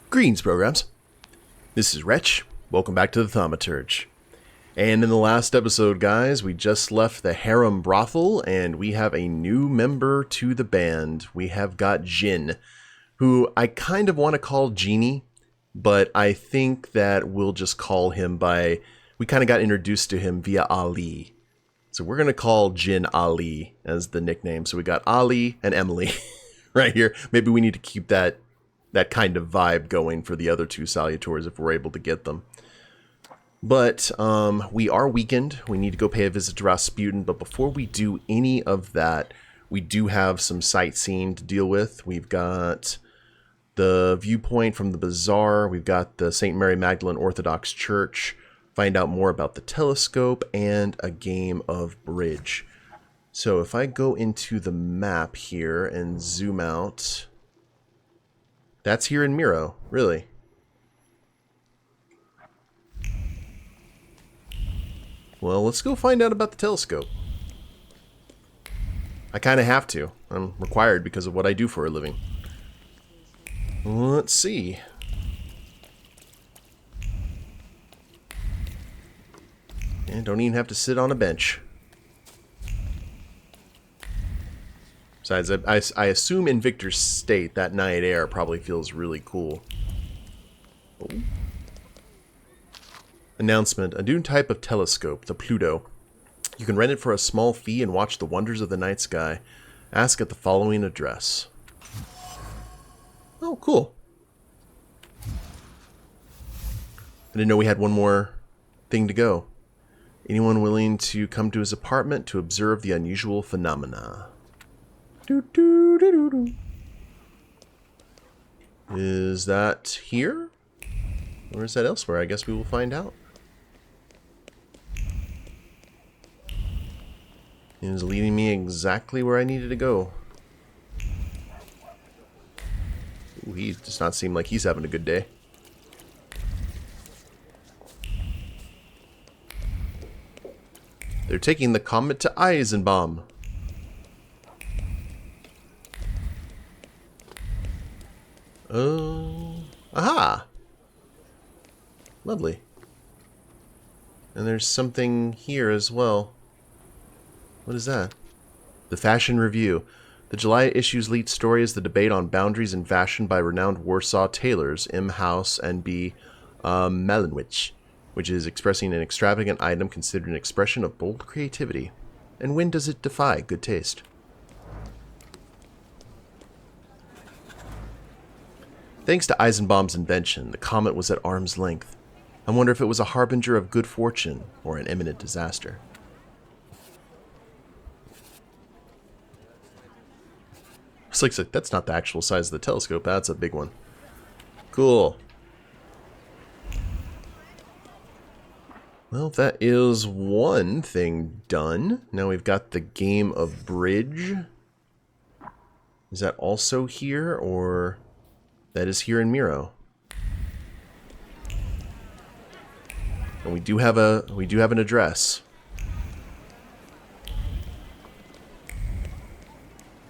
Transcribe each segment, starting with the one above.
Greetings, programs. This is Wretch. Welcome back to the Thaumaturge. And in the last episode, guys, we just left the harem brothel, and we have a new member to the band. We have got Djinn, who I kind of want to call Genie, but I think that we'll just call him by... We kind of got introduced to him via Ali. So we're going to call Djinn Ali as the nickname. So we got Ali and Emily right here. Maybe we need to keep that kind of vibe going for the other two Salutors if we're able to get them. But we are weakened. We need to go pay a visit to Rasputin. But before we do any of that, we do have some sightseeing to deal with. We've got the viewpoint from the bazaar. We've got the St. Mary Magdalene Orthodox Church. Find out more about the telescope and a game of bridge. So if I go into the map here and zoom out... That's here in Miro, really. Well, let's go find out about the telescope. I kind of have to. I'm required because of what I do for a living. Let's see. And don't even have to sit on a bench. Besides, I assume in Victor's state, that night air probably feels really cool. Oh. Announcement. A new type of telescope, the Pluto. You can rent it for a small fee and watch the wonders of the night sky. Ask at the following address. Oh, cool. I didn't know we had one more thing to go. Anyone willing to come to his apartment to observe the unusual phenomena? Is that here? Or is that elsewhere? I guess we will find out. It is leading me exactly where I needed to go. Ooh, he does not seem like he's having a good day. They're taking the comet to Eisenbaum. Oh, aha! Lovely. And there's something here as well. What is that? The Fashion Review. The July issue's lead story is the debate on boundaries in fashion by renowned Warsaw tailors M. House and B. Malinwich, which is expressing an extravagant item considered an expression of bold creativity. And when does it defy good taste? Thanks to Eisenbaum's invention, the comet was at arm's length. I wonder if it was a harbinger of good fortune or an imminent disaster. It's like, that's not the actual size of the telescope, that's a big one. Cool. Well, that is one thing done. Now we've got the game of bridge. Is that also here, or... That is here in Miro. And we do have an address.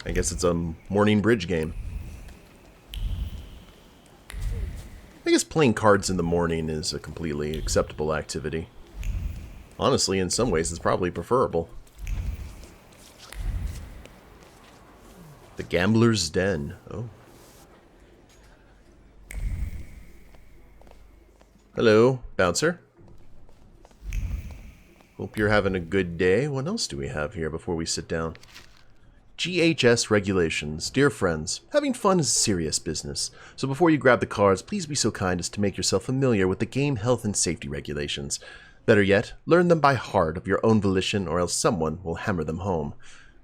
I guess it's a morning bridge game. I guess playing cards in the morning is a completely acceptable activity. Honestly, in some ways it's probably preferable. The Gambler's Den. Oh. Hello, bouncer. Hope you're having a good day. What else do we have here before we sit down? GHS regulations. Dear friends, having fun is serious business. So before you grab the cards, please be so kind as to make yourself familiar with the game health and safety regulations. Better yet, learn them by heart of your own volition or else someone will hammer them home.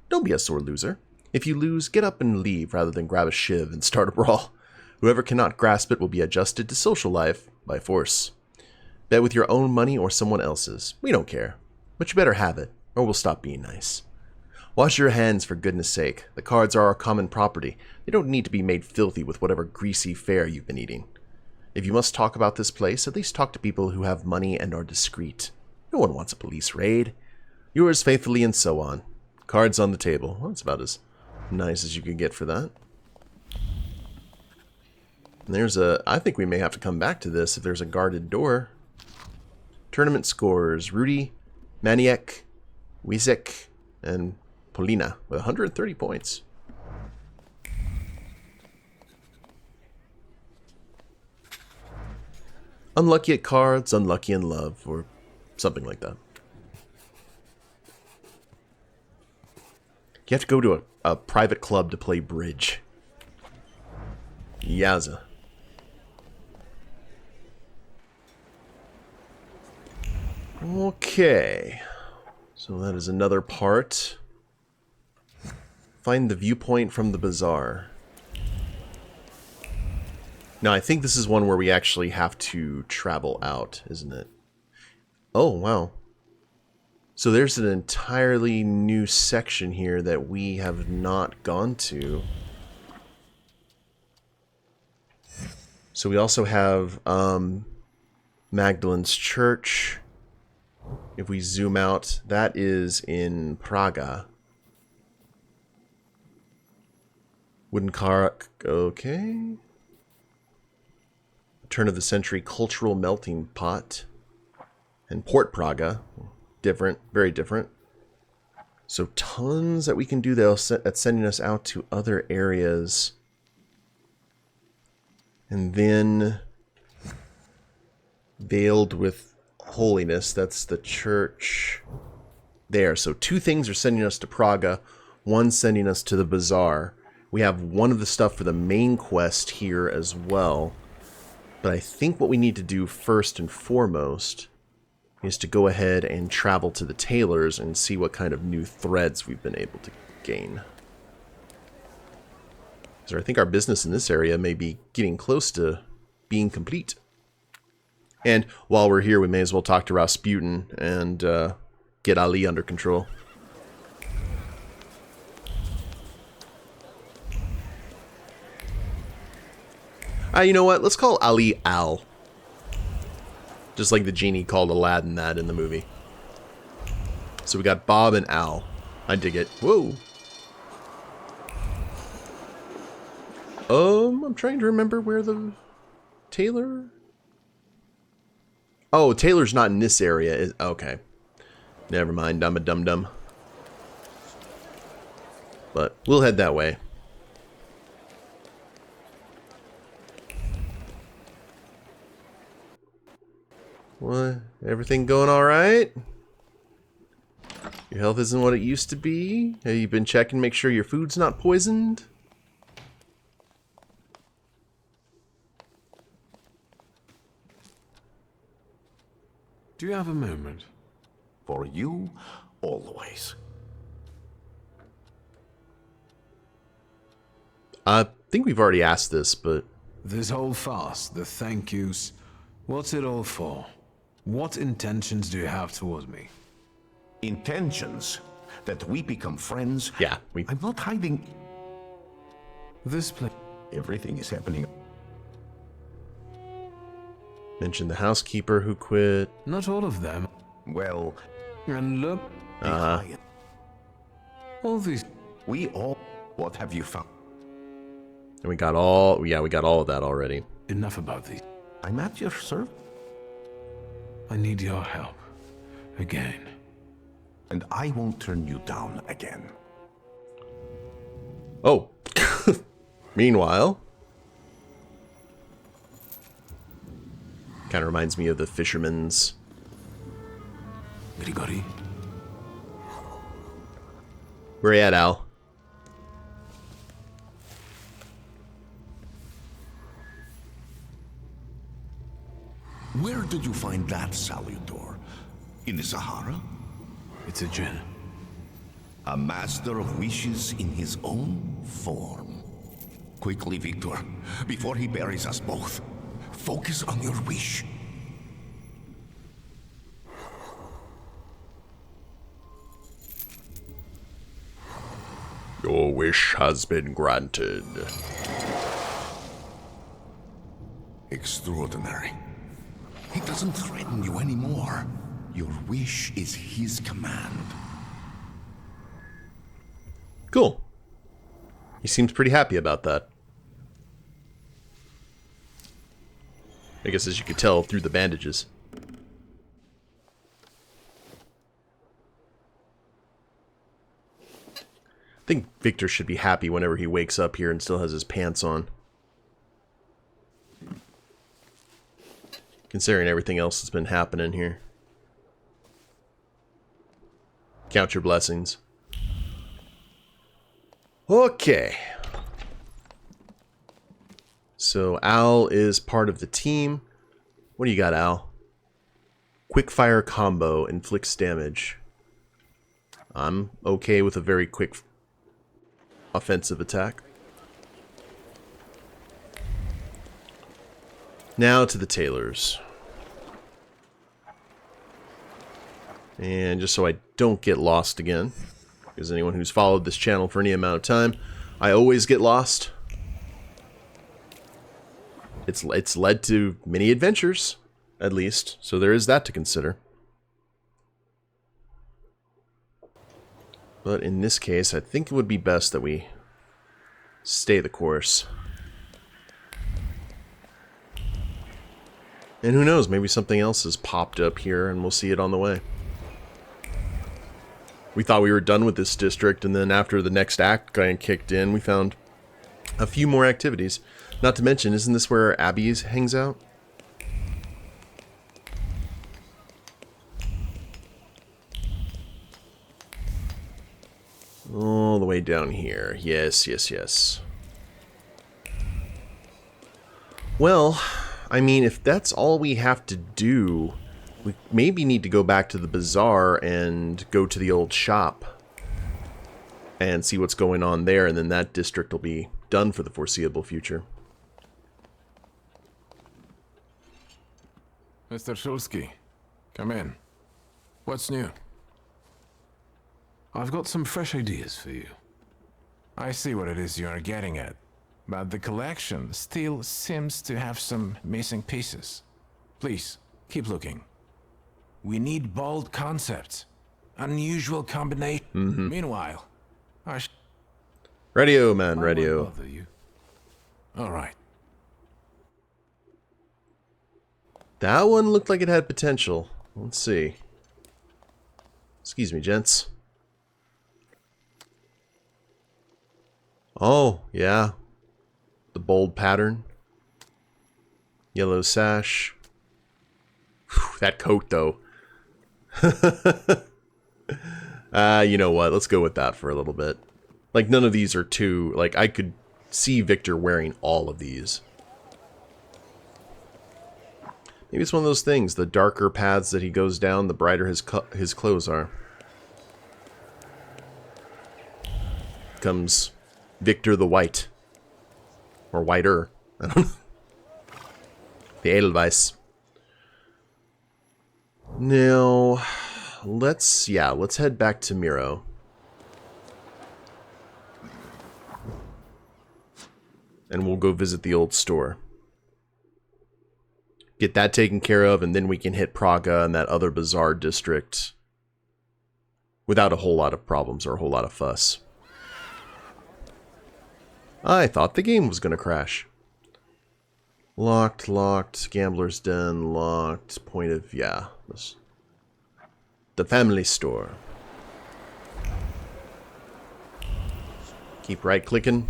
Don't be a sore loser. If you lose, get up and leave rather than grab a shiv and start a brawl. Whoever cannot grasp it will be adjusted to social life by force. Bet with your own money or someone else's. We don't care. But you better have it, or we'll stop being nice. Wash your hands for goodness sake. The cards are our common property. They don't need to be made filthy with whatever greasy fare you've been eating. If you must talk about this place, at least talk to people who have money and are discreet. No one wants a police raid. Yours faithfully, and so on. Cards on the table. Well, that's about as nice as you can get for that. There's a... I think we may have to come back to this if there's a guarded door. Tournament scores. Rudy, Maniek, Wizek, and Polina with 130 points. Unlucky at cards, unlucky in love, or something like that. You have to go to a private club to play bridge. Yaza. Okay. So that is another part. Find the viewpoint from the bazaar. Now, I think this is one where we actually have to travel out, isn't it? Oh, wow. So there's an entirely new section here that we have not gone to. So we also have Magdalene's Church. If we zoom out, that is in Praga. Wooden car, okay. Turn of the century cultural melting pot. And Port Praga, different, very different. So tons that we can do that's sending us out to other areas. And then Veiled with Holiness, that's the church there. So two things are sending us to Praga, one sending us to the bazaar. We have one of the stuff for the main quest here as well. But I think what we need to do first and foremost is to go ahead and travel to the tailors and see what kind of new threads we've been able to gain. So I think our business in this area may be getting close to being complete. And while we're here, we may as well talk to Rasputin and get Ali under control. You know what? Let's call Ali Al. Just like the genie called Aladdin that in the movie. So we got Bob and Al. I dig it. Whoa. I'm trying to remember where the tailor... Oh, Taylor's not in this area. Okay. Never mind. I'm a dum-dum. But we'll head that way. What? Everything going all right? Your health isn't what it used to be? Have you been checking to make sure your food's not poisoned? Do you have a moment? For you, always. I think we've already asked this, but... This whole farce, the thank yous, what's it all for? What intentions do you have towards me? Intentions? That we become friends? Yeah, I'm not hiding. This place... Everything is happening. Mentioned the housekeeper who quit. Not all of them. Well... And look... All these... We all... What have you found? And we got all... Yeah, we got all of that already. Enough about these. I'm at your service. I need your help. Again. And I won't turn you down again. Oh. Meanwhile... Kind of reminds me of the fisherman's... Grigori? Where you at, Al? Where did you find that salutor? In the Sahara? It's a Djinn. A master of wishes in his own form. Quickly, Wiktor, before he buries us both. Focus on your wish. Your wish has been granted. Extraordinary. He doesn't threaten you anymore. Your wish is his command. Cool. He seems pretty happy about that. I guess as you could tell through the bandages. I think Wiktor should be happy whenever he wakes up here and still has his pants on. Considering everything else that's been happening here. Count your blessings. Okay. So Al is part of the team. What do you got, Al? Quickfire combo inflicts damage. I'm okay with a very quick offensive attack. Now to the tailors. And just so I don't get lost again, because anyone who's followed this channel for any amount of time, I always get lost. It's led to many adventures, at least, so there is that to consider. But in this case, I think it would be best that we stay the course. And who knows, maybe something else has popped up here and we'll see it on the way. We thought we were done with this district, and then after the next act kicked in, we found a few more activities. Not to mention, isn't this where Abby hangs out? All the way down here. Yes, yes, yes. Well, I mean, if that's all we have to do, we maybe need to go back to the bazaar and go to the old shop and see what's going on there, and then that district will be done for the foreseeable future. Mr. Shulsky, come in. What's new? I've got some fresh ideas for you. I see what it is you are getting at, but the collection still seems to have some missing pieces. Please, keep looking. We need bold concepts, unusual combination. Meanwhile, Radio, man, I radio. won't bother you. All right. That one looked like it had potential. Let's see. Excuse me, gents. Oh, yeah. The bold pattern. Yellow sash. Whew, that coat, though. You know what? Let's go with that for a little bit. Like, none of these are too... Like, I could see Wiktor wearing all of these. Maybe it's one of those things. The darker paths that he goes down, the brighter his clothes are. Comes Wiktor the White. Or whiter. I don't know. The Edelweiss. Now, let's head back to Miro. And we'll go visit the old store. Get that taken care of, and then we can hit Praga and that other bazaar district without a whole lot of problems or a whole lot of fuss. I thought the game was going to crash. Locked, locked, gambler's den, locked, point of, yeah. The family store. Keep right clicking.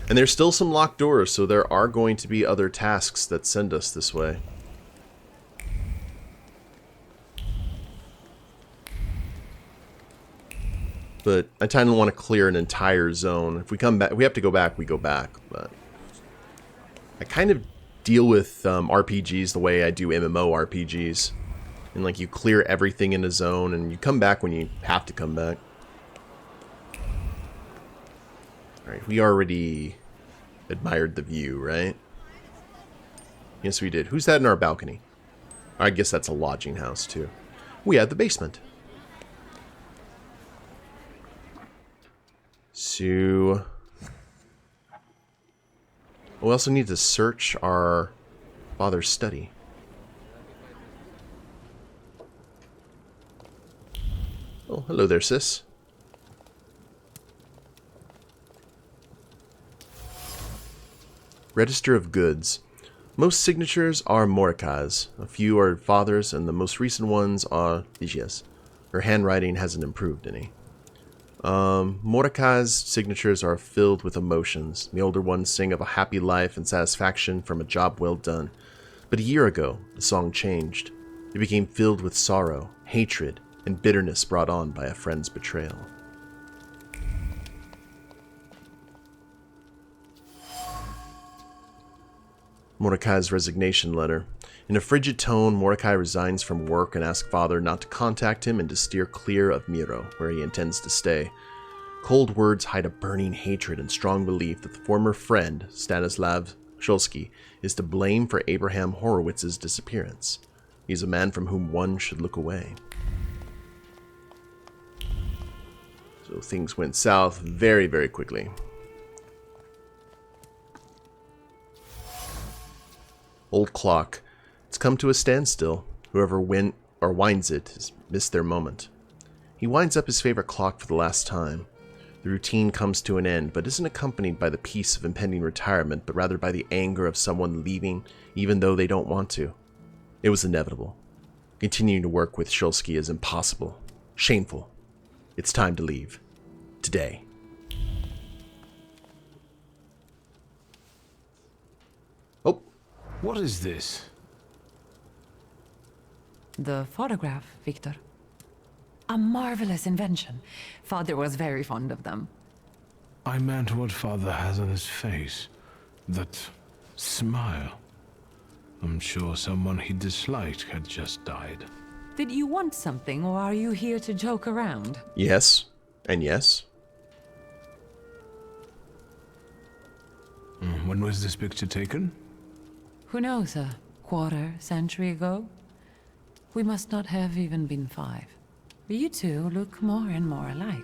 And there's still some locked doors, so there are going to be other tasks that send us this way. But I kind of want to clear an entire zone. If we come back, we have to go back, we go back. But I kind of deal with RPGs the way I do MMO RPGs. And like you clear everything in a zone and you come back when you have to come back. Alright, we already admired the view, right? Yes, we did. Who's that in our balcony? I guess that's a lodging house, too. We had the basement. So... we also need to search our father's study. Oh, hello there, sis. Register of goods. Most signatures are Mordecai's, a few are father's, and the most recent ones are Ligia's. Her handwriting hasn't improved any. Mordecai's signatures are filled with emotions. The older ones sing of a happy life and satisfaction from a job well done. But a year ago, the song changed. It became filled with sorrow, hatred, and bitterness brought on by a friend's betrayal. Mordecai's resignation letter. In a frigid tone, Mordecai resigns from work and asks Father not to contact him and to steer clear of Miro, where he intends to stay. Cold words hide a burning hatred and strong belief that the former friend, Stanislav Shulsky, is to blame for Abraham Horowitz's disappearance. He is a man from whom one should look away. So things went south very, very quickly. Old clock. It's come to a standstill. Whoever winds it has missed their moment. He winds up his favorite clock for the last time. The routine comes to an end, but isn't accompanied by the peace of impending retirement, but rather by the anger of someone leaving, even though they don't want to. It was inevitable. Continuing to work with Shulsky is impossible. Shameful. It's time to leave. Today. Oh. What is this? The photograph, Wiktor. A marvelous invention. Father was very fond of them. I meant what Father has on his face. That smile. I'm sure someone he disliked had just died. Did you want something, or are you here to joke around? Yes. And yes. When was this picture taken? Who knows, a quarter century ago? We must not have even been 5. You two look more and more alike.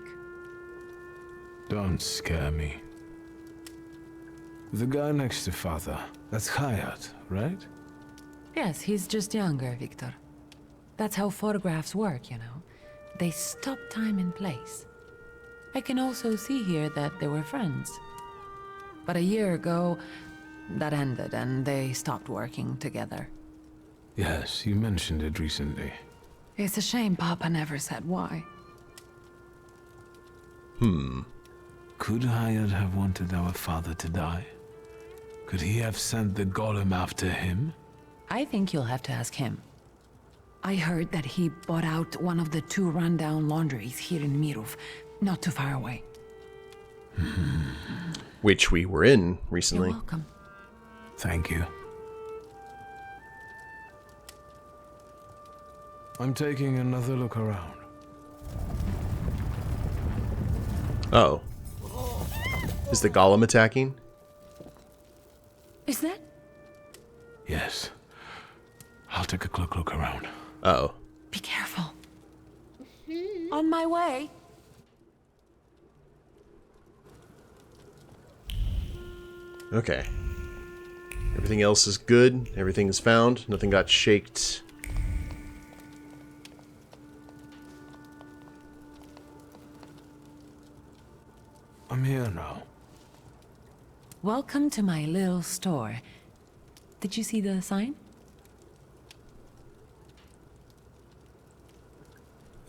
Don't scare me. The guy next to Father, that's Hayat, right? Yes, he's just younger, Wiktor. That's how photographs work, you know. They stop time and place. I can also see here that they were friends. But a year ago, that ended and they stopped working together. Yes, you mentioned it recently. It's a shame Papa never said why. Could Hayat have wanted our father to die? Could he have sent the golem after him? I think you'll have to ask him. I heard that he bought out one of the 2 rundown laundries here in Mirov, not too far away. Which we were in recently. You're welcome. Thank you. I'm taking another look around. Oh. Is the golem attacking? Is that? Yes. I'll take a quick look around. Uh-oh. Be careful. On my way. Okay. Everything else is good. Everything is found. Nothing got shaked. I'm here now. Welcome to my little store. Did you see the sign?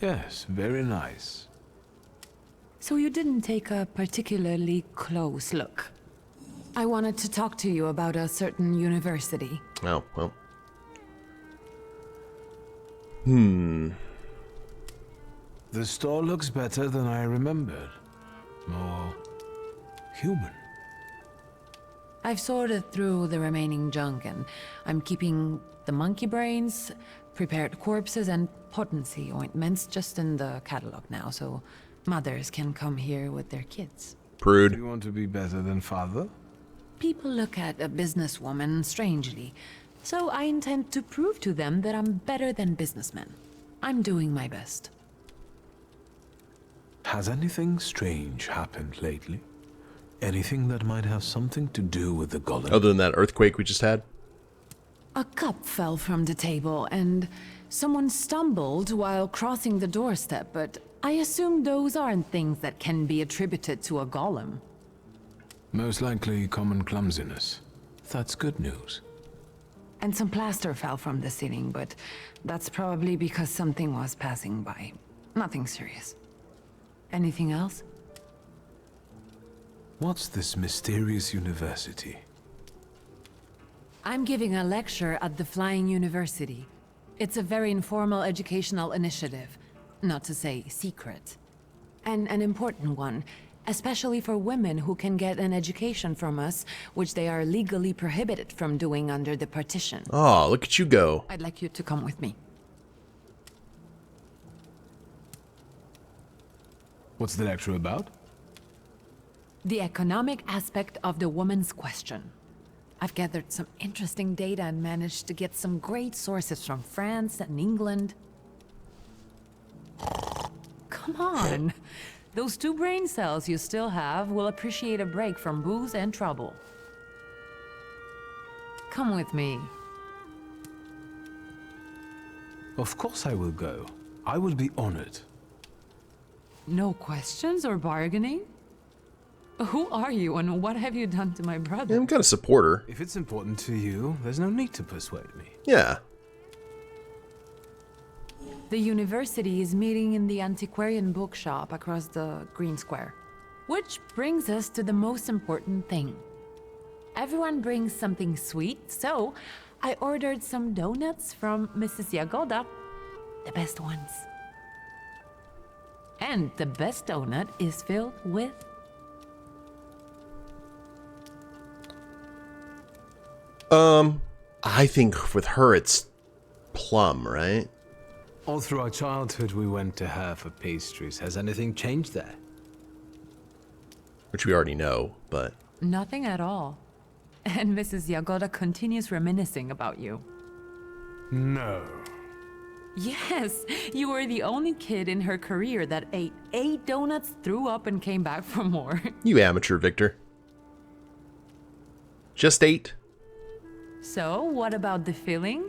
Yes, very nice. So you didn't take a particularly close look. I wanted to talk to you about a certain university. Oh, well. The store looks better than I remembered. More human. I've sorted through the remaining junk and I'm keeping the monkey brains, prepared corpses, and potency ointments just in the catalog now, so mothers can come here with their kids. Do Prude. you want to be better than Father? People look at a businesswoman strangely, so I intend to prove to them that I'm better than businessmen. I'm doing my best. Has anything strange happened lately? Anything that might have something to do with the golem? Other than that earthquake we just had? A cup fell from the table and someone stumbled while crossing the doorstep, but I assume those aren't things that can be attributed to a golem. Most likely common clumsiness. That's good news. And some plaster fell from the ceiling, but that's probably because something was passing by. Nothing serious. Anything else? What's this mysterious university? I'm giving a lecture at the Flying University. It's a very informal educational initiative. Not to say secret. And an important one, especially for women who can get an education from us, which they are legally prohibited from doing under the partition. Oh, look at you go. I'd like you to come with me. What's the lecture about? The economic aspect of the woman's question. I've gathered some interesting data and managed to get some great sources from France and England. Come on! Those 2 brain cells you still have will appreciate a break from booze and trouble. Come with me. Of course I will go. I will be honored. No questions or bargaining? Who are you and what have you done to my brother? Yeah, I'm kind of supporter. If it's important to you, there's no need to persuade me. Yeah. The university is meeting in the antiquarian bookshop across the Green Square. Which brings us to the most important thing. Everyone brings something sweet, so I ordered some donuts from Mrs. Jagoda. The best ones. And the best donut is filled with... I think with her it's plum, right? All through our childhood we went to her for pastries. Has anything changed there? Which we already know, but... Nothing at all. And Mrs. Jagoda continues reminiscing about you. No. Yes, you were the only kid in her career that ate 8 donuts, threw up, and came back for more. You amateur, Victor. Just 8. So, what about the filling?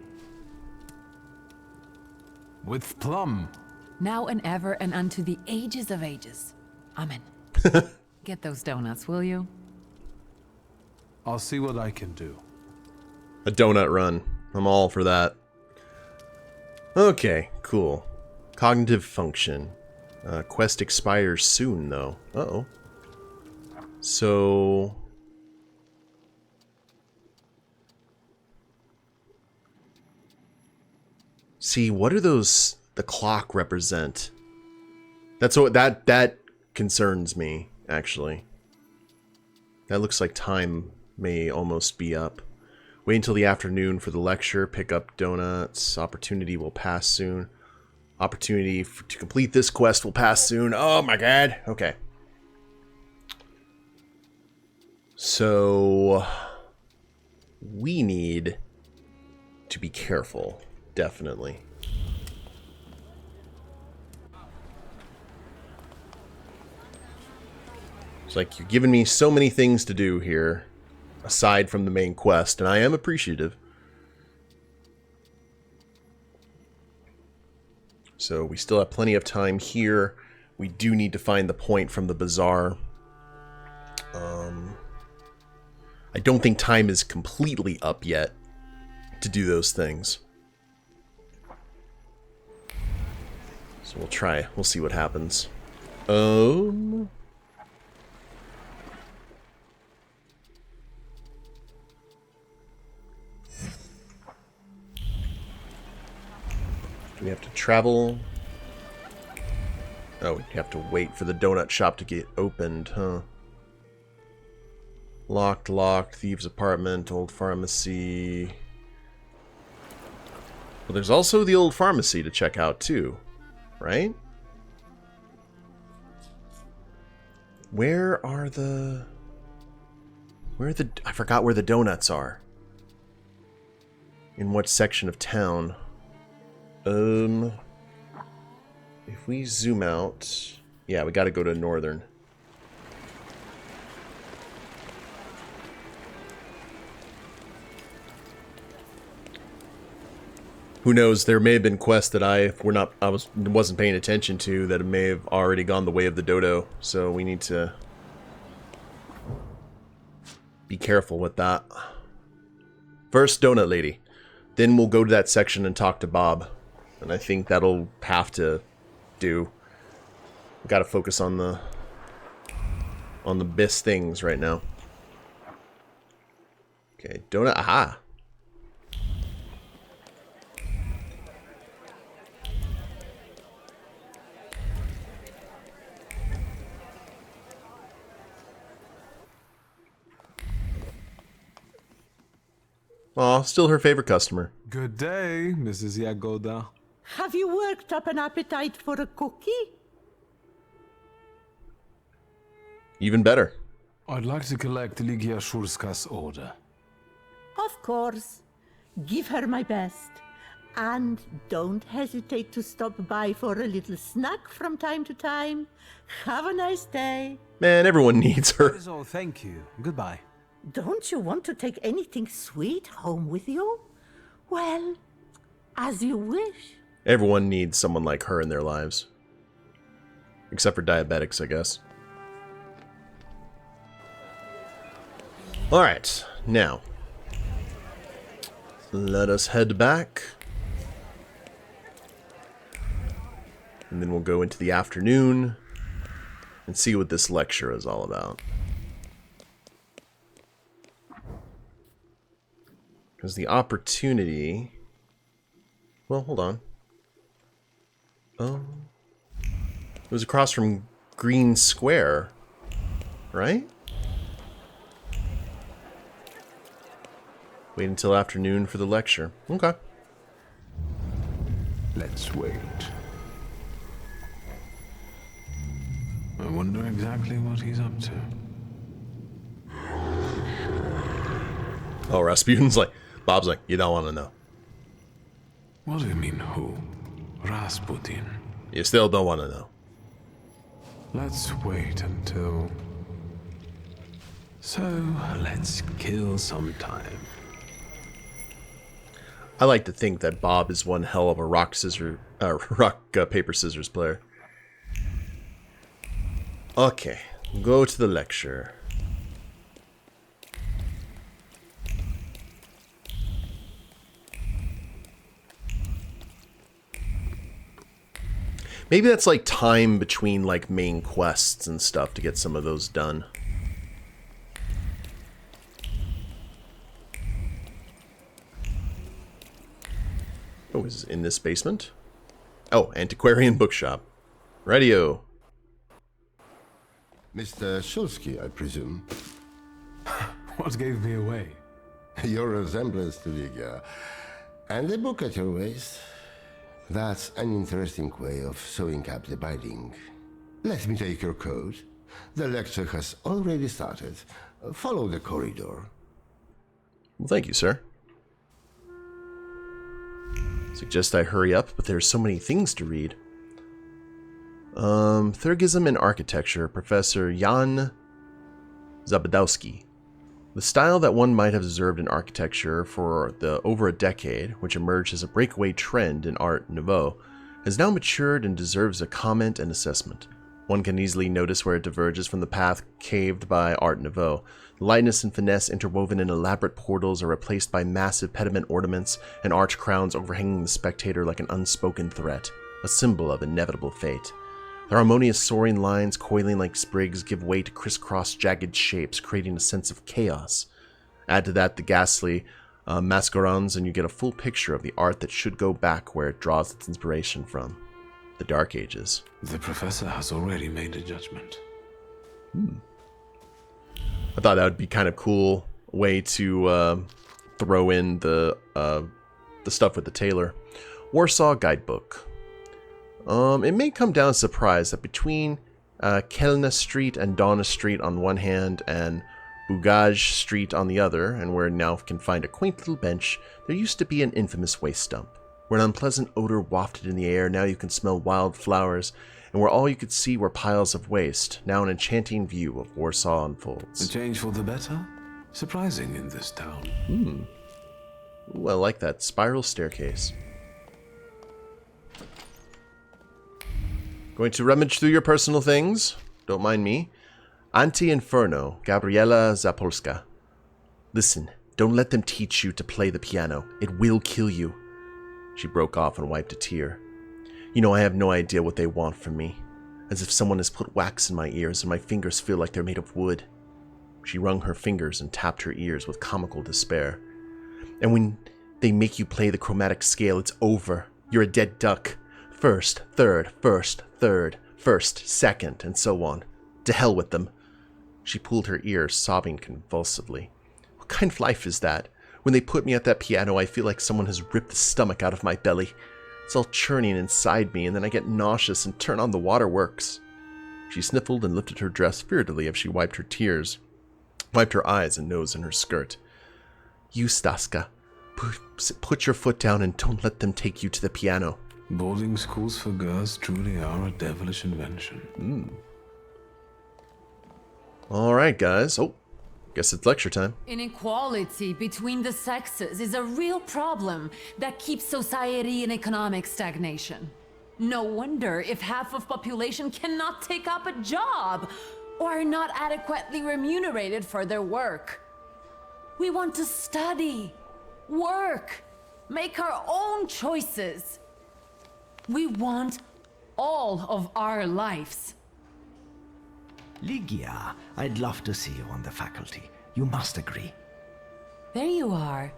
With plum. Now and ever and unto the ages of ages. Amen. Get those donuts, will you? I'll see what I can do. A donut run. I'm all for that. Okay, cool. Cognitive function. Quest expires soon, though. Uh-oh. So... See, what do those... the clock represent? That's what... that concerns me, actually. That looks like time may almost be up. Wait until the afternoon for the lecture. Pick up donuts. Opportunity will pass soon. Opportunity to complete this quest will pass soon. Oh my god. Okay. So... we need to be careful. Definitely. It's like you're giving me so many things to do here, aside from the main quest, and I am appreciative. So we still have plenty of time here. We do need to find the point from the bazaar. I don't think time is completely up yet to do those things. So we'll try. We'll see what happens. Do we have to travel? Oh, we have to wait for the donut shop to get opened, huh? Locked, thieves' apartment, old pharmacy. Well, there's also the old pharmacy to check out, too. Right? Where are the... I forgot where the donuts are. In what section of town? If we zoom out... Yeah, we gotta go to northern. Who knows, there may have been quests that I wasn't paying attention to that may have already gone the way of the dodo, so we need to be careful with that. First, donut lady. Then we'll go to that section and talk to Bob. And I think that'll have to do. We've got to focus on the best things right now. Okay, donut. Aha. Aw, still her favorite customer. Good day, Mrs. Yagoda. Have you worked up an appetite for a cookie? Even better. I'd like to collect Ligia Shurska's order. Of course. Give her my best. And don't hesitate to stop by for a little snack from time to time. Have a nice day. Man, everyone needs her. That is all, thank you. Goodbye. Don't you want to take anything sweet home with you? Well, as you wish. Everyone needs someone like her in their lives. Except for diabetics, I guess. Alright, now. Let us head back. And then we'll go into the afternoon and see what this lecture is all about. Because the opportunity... Well, hold on. Oh. It was across from Green Square, right? Wait until afternoon for the lecture. Okay. Let's wait. I wonder exactly what he's up to. Oh, Rasputin's like... Bob's like, you don't want to know. What do you mean, who? Rasputin. You still don't want to know. Let's wait until... So, let's kill some time. I like to think that Bob is one hell of a rock, paper, scissors player. Okay, go to the lecture. Maybe that's like time between like main quests and stuff to get some of those done. Oh, is it in this basement? Oh, antiquarian bookshop. Radio. Mr. Shulsky, I presume. What gave me away? Your resemblance to Ligia. And a book at your waist. That's an interesting way of sewing up the binding. Let me take your coat. The lecture has already started. Follow the corridor. Well, thank you, sir. Suggest I hurry up, but there's so many things to read. Thurgism and Architecture, Professor Jan Zabadowski. The style that one might have observed in architecture for over a decade, which emerged as a breakaway trend in Art Nouveau, has now matured and deserves a comment and assessment. One can easily notice where it diverges from the path caved by Art Nouveau. The lightness and finesse interwoven in elaborate portals are replaced by massive pediment ornaments and arch crowns overhanging the spectator like an unspoken threat, a symbol of inevitable fate. The harmonious soaring lines coiling like sprigs give way to crisscross jagged shapes, creating a sense of chaos. Add to that the ghastly mascarons, and you get a full picture of the art that should go back where it draws its inspiration from. The Dark Ages. The professor has already made a judgment. I thought that would be kind of cool way to throw in the stuff with the tailor. Warsaw Guidebook. It may come down as a surprise that between Kelna Street and Donna Street on one hand and Bugaj Street on the other, and where now can find a quaint little bench, there used to be an infamous waste dump, where an unpleasant odor wafted in the air. Now you can smell wild flowers, and where all you could see were piles of waste. Now an enchanting view of Warsaw unfolds. A change for the better? Surprising in this town. Ooh, I like that spiral staircase. Going to rummage through your personal things? Don't mind me. Anti-Inferno, Gabriela Zapolska. Listen, Don't let them teach you to play the piano. It will kill you. She broke off and wiped a tear. You know, I have no idea what they want from me. As if someone has put wax in my ears and my fingers feel like they're made of wood. She wrung her fingers and tapped her ears with comical despair. And when they make you play the chromatic scale, it's over. You're a dead duck. First, third, first, third, first, second, and so on. To hell with them. She pulled her ear, sobbing convulsively. What kind of life is that? When they put me at that piano, I feel like someone has ripped the stomach out of my belly. It's all churning inside me, and then I get nauseous and turn on the waterworks. She sniffled and lifted her dress spiritedly as she wiped her eyes and nose in her skirt. You, Staska, put your foot down and don't let them take you to the piano. Boarding schools for girls truly are a devilish invention. All right, guys. Oh, guess it's lecture time. Inequality between the sexes is a real problem that keeps society in economic stagnation. No wonder if half of population cannot take up a job or are not adequately remunerated for their work. We want to study, work, make our own choices. We want all of our lives. Ligia, I'd love to see you on the faculty. You must agree. There you are.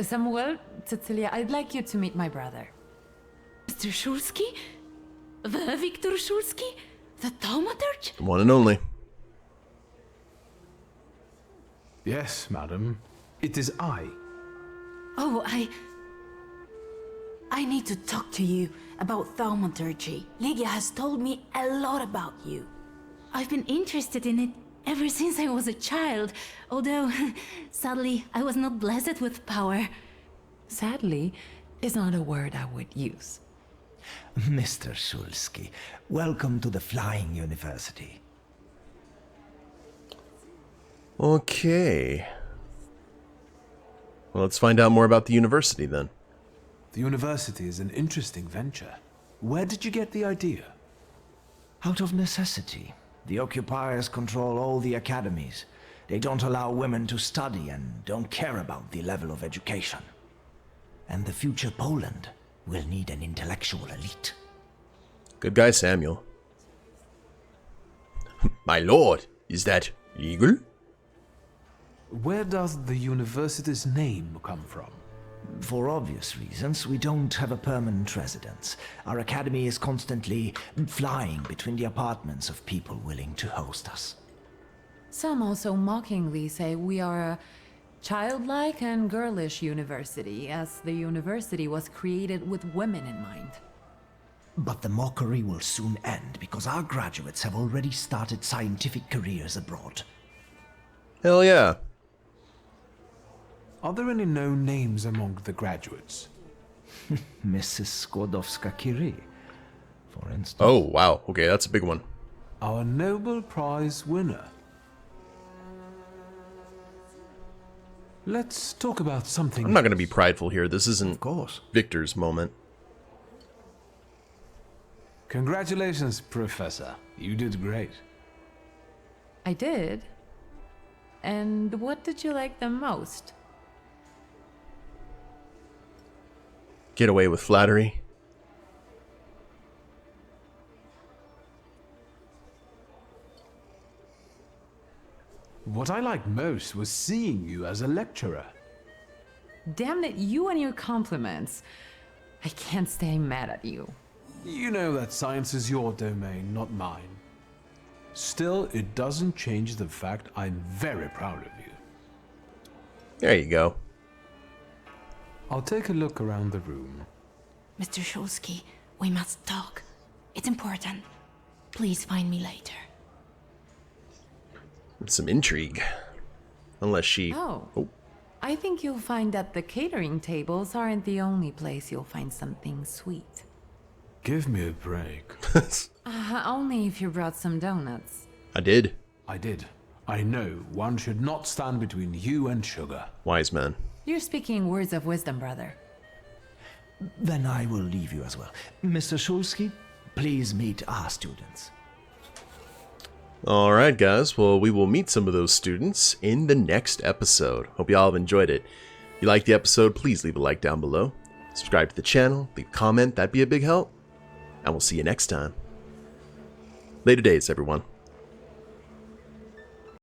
Samuel, Cecilia, I'd like you to meet my brother. Mr. Szulski? The Wiktor Szulski? The Thaumaturge? One and only. Yes, madam. It is I. Oh, I need to talk to you about Thaumaturge. Ligia has told me a lot about you. I've been interested in it ever since I was a child, although, sadly, I was not blessed with power. Sadly is not a word I would use. Mr. Szulski, welcome to the Flying University. Okay. Well, let's find out more about the university then. The university is an interesting venture. Where did you get the idea? Out of necessity. The occupiers control all the academies. They don't allow women to study and don't care about the level of education. And the future Poland will need an intellectual elite. Good guy, Samuel. My lord, is that legal? Where does the university's name come from? For obvious reasons, we don't have a permanent residence. Our academy is constantly flying between the apartments of people willing to host us. Some also mockingly say we are a childlike and girlish university, as the university was created with women in mind. But the mockery will soon end because our graduates have already started scientific careers abroad. Hell yeah. Are there any known names among the graduates? Mrs. Skłodowska-Curie, for instance. Oh, wow. Okay, that's a big one. Our Nobel Prize winner. Let's talk about something. I'm not going to be prideful here. This isn't, Of course. Victor's moment. Congratulations, Professor. You did great. I did. And what did you like the most? Get away with flattery. What I liked most was seeing you as a lecturer. Damn it, you and your compliments. I can't stay mad at you. You know that science is your domain, not mine. Still, it doesn't change the fact I'm very proud of you. There you go. I'll take a look around the room. Mr. Szulski, we must talk. It's important. Please find me later. Some intrigue. Unless she... Oh. I think you'll find that the catering tables aren't the only place you'll find something sweet. Give me a break. Only if you brought some donuts. I did. I did. I know one should not stand between you and sugar. Wise man. You're speaking words of wisdom, brother. Then I will leave you as well. Mr. Szulski, please meet our students. Alright guys, well we will meet some of those students in the next episode. Hope y'all have enjoyed it. If you liked the episode, please leave a like down below. Subscribe to the channel, leave a comment, that'd be a big help. And we'll see you next time. Later days, everyone.